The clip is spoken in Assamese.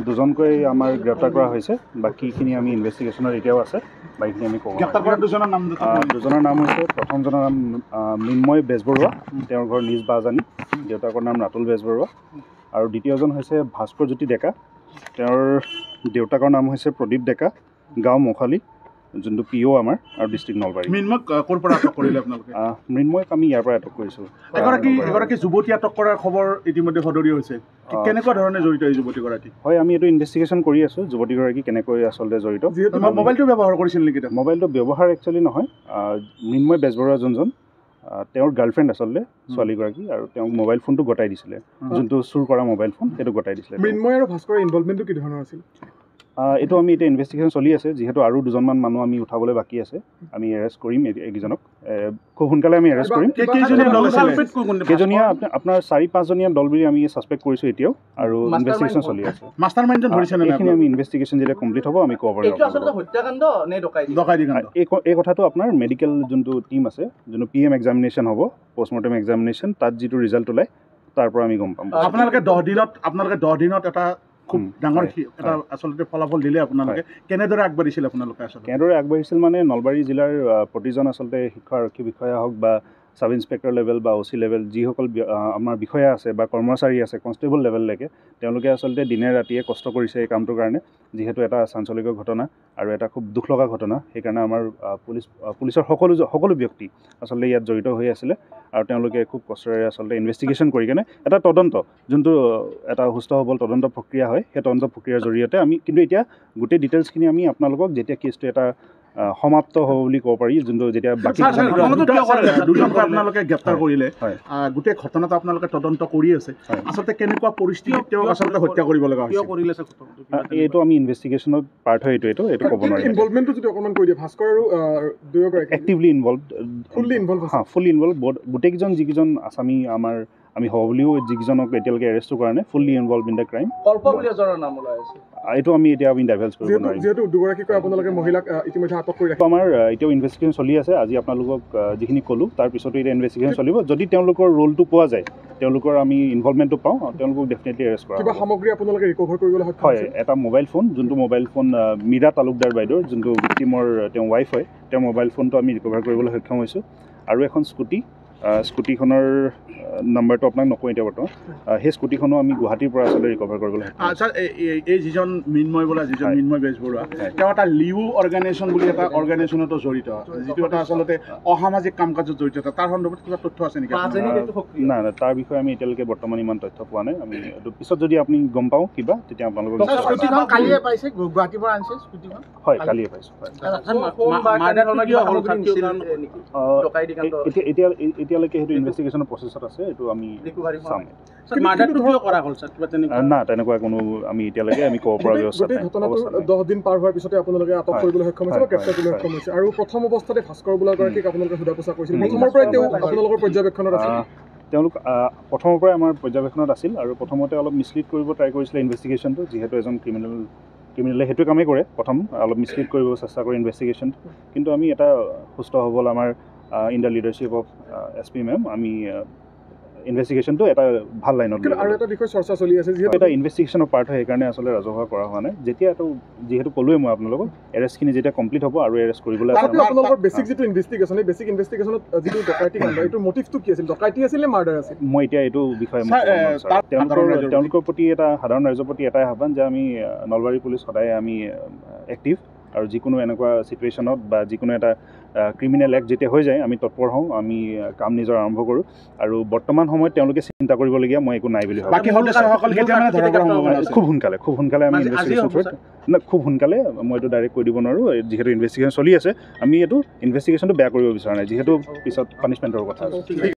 দুজনকৈ আমাৰ গ্ৰেপ্তাৰ কৰা হৈছে বাকীখিনি আমি ইনভেষ্টিগেশ্যনৰ এতিয়াও আছে বাকীখিনি আমি ক'ব গ্ৰেপ্তাৰ কৰা দুজনৰ নাম হৈছে প্ৰথমজনৰ নাম মৃন্ময় বেজবৰুৱা তেওঁৰ ঘৰ নিজ বাজানী দেউতাকৰ নাম ৰাতুল বেজবৰুৱা আৰু দ্বিতীয়জন হৈছে ভাস্কৰ জ্যোতি ডেকা তেওঁৰ দেউতাকৰ নাম হৈছে প্ৰদীপ ডেকা গাঁও মখালি যোনটো পিঅ' আমাৰ আৰু ডিষ্ট্ৰিক্ট নলবাৰী মৃন্ময়ক ক'ৰ পৰা আটক কৰিলে আপোনালোকে মৃন্ময়ক আমি ইয়াৰ পৰা আটক কৰিছোঁ এগৰাকী যুৱতী আটক কৰাৰ খবৰ ইতিমধ্যে সদৰি হৈছে কেনেকুৱা ধৰণে জড়িত এই যুৱতীগৰাকী হয় আমি এইটো ইনভেষ্টিগেশ্যন কৰি আছোঁ যুৱতীগৰাকী কেনেকৈ আচলতে জড়িত মোবাইলটো ব্যৱহাৰ কৰিছিল নেকি মোবাইলটো ব্যৱহাৰ একচুৱেলি নহয় মৃন্ময় বেজবৰুৱা যোনজন তেওঁৰ গাৰ্লফ্ৰেণ্ড আচলতে ছোৱালীগৰাকী আৰু তেওঁক মোবাইল ফোনটো গতাই দিছিলে যোনটো চুৰ কৰা মোবাইল ফোন সেইটো গতাই দিছিলে মৃন্ময় আৰু ভাস্কৰৰ ইনভলভমেণ্টটো কি ধৰণৰ আছিল এইটো আমি এতিয়া ইনভেষ্টিগেশ্যন চলি আছে যিহেতু আৰু দুজনমান মানুহ আমি উঠাবলৈ বাকী আছে আমি এৰেষ্ট কৰিম এইকেইজনক খুব সোনকালে আমি এৰেষ্ট কৰিম কেইজনীয়া আপোনাৰ 4-5জনীয়া দল বুলি আমি ছাছপেক্ট কৰিছোঁ এতিয়াও আৰু ইনভেষ্টিগেশ্যন চলি আছে এইখিনি আমি ইনভেষ্টিগেশ্যন যেতিয়া কমপ্লিট হ'ব আমি ক'ব পাৰিম এই কথাটো আপোনাৰ মেডিকেল যোনটো টীম আছে যোনটো PM এক্সামিনেশ্যন হ'ব পষ্টমৰ্টেম এক্সামিনেশ্যন তাত যিটো ৰিজাল্ট ওলায় তাৰ পৰা আমি গম পাম আপোনালোকে 10 দিনত এটা খুব ডাঙৰ এটা আচলতে ফলাফল দিলে আপোনালোকে কেনেদৰে আগবাঢ়িছিল আপোনালোকে আচলতে কেনেদৰে আগবাঢ়িছিল মানে নলবাৰী জিলাৰ প্ৰতিজন আচলতে শিক্ষা আৰক্ষী বিষয়া হওক বা সাব ইন্সপেক্টৰ লেভেল বা OC লেভেল যিসকল আমাৰ বিষয়া আছে বা কৰ্মচাৰী আছে কনষ্টেবল লেভেললৈকে তেওঁলোকে আচলতে দিনে ৰাতিয়ে কষ্ট কৰিছে এই কামটোৰ কাৰণে যিহেতু এটা চাঞ্চল্যকৰ ঘটনা আৰু এটা খুব দুখ লগা ঘটনা সেইকাৰণে আমাৰ পুলিচৰ সকলো ব্যক্তি আচলতে ইয়াত জড়িত হৈ আছিলে আৰু তেওঁলোকে খুব কষ্টৰে আচলতে ইনভেষ্টিগেশ্যন কৰি কেনে এটা তদন্ত যোনটো এটা সুস্থ সবল তদন্ত প্ৰক্ৰিয়া হয় সেই তদন্ত প্ৰক্ৰিয়াৰ জৰিয়তে আমি কিন্তু এতিয়া গোটেই ডিটেইলছখিনি আমি আপোনালোকক যেতিয়া কেছটো এটা সমাপ্ত হ'ব বুলি ক'ব পাৰি যোনটো যেতিয়া বাকী আপোনালোকে গ্ৰেপ্তাৰ কৰিলে গোটেই ঘটনাটো আপোনালোকে তদন্ত কৰি আছে আচলতে কেনেকুৱা পৰিস্থিতিত তেওঁক আচলতে হত্যা কৰিব লগা হৈছে এইটো আমি ইনভেষ্টিগেশ্যনত পাৰ্ট হয় এইটো ক'ব নোৱাৰিম ইনভলভমেণ্টটো যদি অকণমান কৈ দিয়ে ভাস্কৰ আৰু দুয়োগৰাকী এক্টিভলি ইনভলভ ফুল্লি ইনভলভ গোটেইকেইজন যিকেইজন আসামী আমি হ'ব বুলিও যিকেইজনক এতিয়ালৈকে এৰেষ্টটো কৰা নাই fully involve in the crime এইটো আমি এতিয়া আমি ডাইভাৰ্ছ কৰিব নোৱাৰিম যিহেতু দুগৰাকীকৈ আপোনালোকে মহিলাক ইতিমধ্যে আটক কৰি ৰাখিছে আমাৰ এতিয়াও ইনভেষ্টিগেশ্যন চলি আছে আজি আপোনালোকক যিখিনি ক'লোঁ তাৰ পিছতো এতিয়া ইনভেষ্টিগেশ্যন চলিব যদি তেওঁলোকৰ ৰোলটো পোৱা যায় তেওঁলোকৰ আমি ইনভলভমেণ্টটো পাওঁ তেওঁলোকক ডেফিনেটলি এৰেষ্ট কৰা কিবা সামগ্ৰী আপোনালোকে ৰিকভাৰ কৰিবলৈ সক্ষম হয় এটা মোবাইল ফোন যোনটো মোবাইল ফোন মীৰা তালুকদাৰ বাইদেউৰ যোনটো ভিক্টিমৰ তেওঁ ৱাইফ হয় তেওঁৰ মোবাইল ফোনটো আমি ৰিকভাৰ কৰিবলৈ সক্ষম হৈছোঁ আৰু এখন স্কুটিখনৰ নাম্বাৰটো আপোনাক নকওঁ এতিয়া বৰ্তমান সেই স্কুটিখনো আমি গুৱাহাটীৰ পৰা আচলতে ৰিকভাৰ কৰিবলৈ আচ্ছা এই যিজন মৃন্ময় বেজবৰুৱা তেওঁ এটা লিউ অৰ্গেনাইজেশ্যন বুলি এটা অৰ্গেনাইজেশ্যনতো জড়িত যিটো এটা আচলতে অসামাজিক কাম কাজত জড়িত তাৰ সন্দৰ্ভত কিবা তথ্য আছে নেকি নাই তাৰ বিষয়ে আমি এতিয়ালৈকে বৰ্তমান ইমান তথ্য পোৱা নাই আমি পিছত যদি আপুনি গম পাওঁ কিবা তেতিয়া আপোনালোকক হয় কালিয়ে পাইছোঁ এতিয়ালৈকে সেইটো ইনভেষ্টিগেশ্যনৰ প্ৰচেছত আছে এইটো আমি চাম না তেনেকুৱা কোনো আমি এতিয়ালৈকে আমি ক'ব পৰা ব্যৱস্থা নাই ঘটনাটো 10 দিন পাৰ হোৱাৰ পিছতে আপোনালোকে আটক কৰিবলৈ সক্ষম হৈছে গ্ৰেপ্তাৰ কৰিবলৈ সক্ষম হৈছে আৰু প্ৰথম অৱস্থাতে ভাস্কৰ বোলাগৰাকীক আপোনালোকে সোধা পোছা কৰিছিল প্ৰথমৰ পৰাই তেওঁ আপোনালোকৰ পৰ্যবেক্ষণত আছিল তেওঁলোক প্ৰথমৰ পৰাই আমাৰ পৰ্যবেক্ষণত আছিল আৰু প্ৰথমতে অলপ মিছলিড কৰিব ট্ৰাই কৰিছিলে ইনভেষ্টিগেশ্যনটো যিহেতু এজন ক্ৰিমিনেলে সেইটো কামেই কৰে প্ৰথম অলপ মিছলিড কৰিব চেষ্টা কৰে ইনভেষ্টিগেশ্যনটো কিন্তু আমি এটা সুস্থ সবল আমাৰ in the leadership of SP ma'am আমি ইনভেষ্টিগেশ্যনটো এটা ভাল লাইনত আৰু এটা বিষয় চৰ্চা চলি আছে যিহেতু এটা ইনভেষ্টিগেশ্যনৰ পাৰ্ট হয় সেইকাৰণে আচলতে ৰাজহুৱা কৰা হোৱা নাই যেতিয়া এইটো যিহেতু ক'লোৱে মই আপোনালোকক এৰেষ্টখিনি যেতিয়া কমপ্লিট হ'ব আৰু এৰেষ্ট কৰিবলৈ আছে আপোনালোকৰ বেছিক যিটো ইনভেষ্টিগেশ্যন এই বেছিক ইনভেষ্টিগেশ্যনত যিটো ডকাইটি কাণ্ড এইটো মটিভটো কি আছিল ডকাইটি আছিল নে মাৰ্ডাৰ আছিল মই এতিয়া এইটো বিষয়ে তেওঁলোকৰ প্ৰতি এটা সাধাৰণ ৰাইজৰ প্ৰতি এটাই আহ্বান যে আমি নলবাৰী পুলিচ সদায় আমি এক্টিভ আৰু যিকোনো এনেকুৱা চিটুৱেশ্যনত বা যিকোনো এটা ক্ৰিমিনেল এক্ট যেতিয়া হৈ যায় আমি তৎপৰ হওঁ আমি কাম নিজৰ আৰম্ভ কৰোঁ আৰু বৰ্তমান সময়ত তেওঁলোকে চিন্তা কৰিবলগীয়া মই একো নাই বুলি ভাবোঁ খুব সোনকালে আমি ইনভেষ্টিগেশ্যন খুব সোনকালে মই এইটো ডাইৰেক্ট কৈ দিব নোৱাৰোঁ যিহেতু ইনভেষ্টিগেশ্যন চলি আছে আমি এইটো ইনভেষ্টিগেশ্যনটো বেয়া কৰিব বিচৰা নাই যিহেতু পিছত পানিছমেণ্টৰ কথা আছে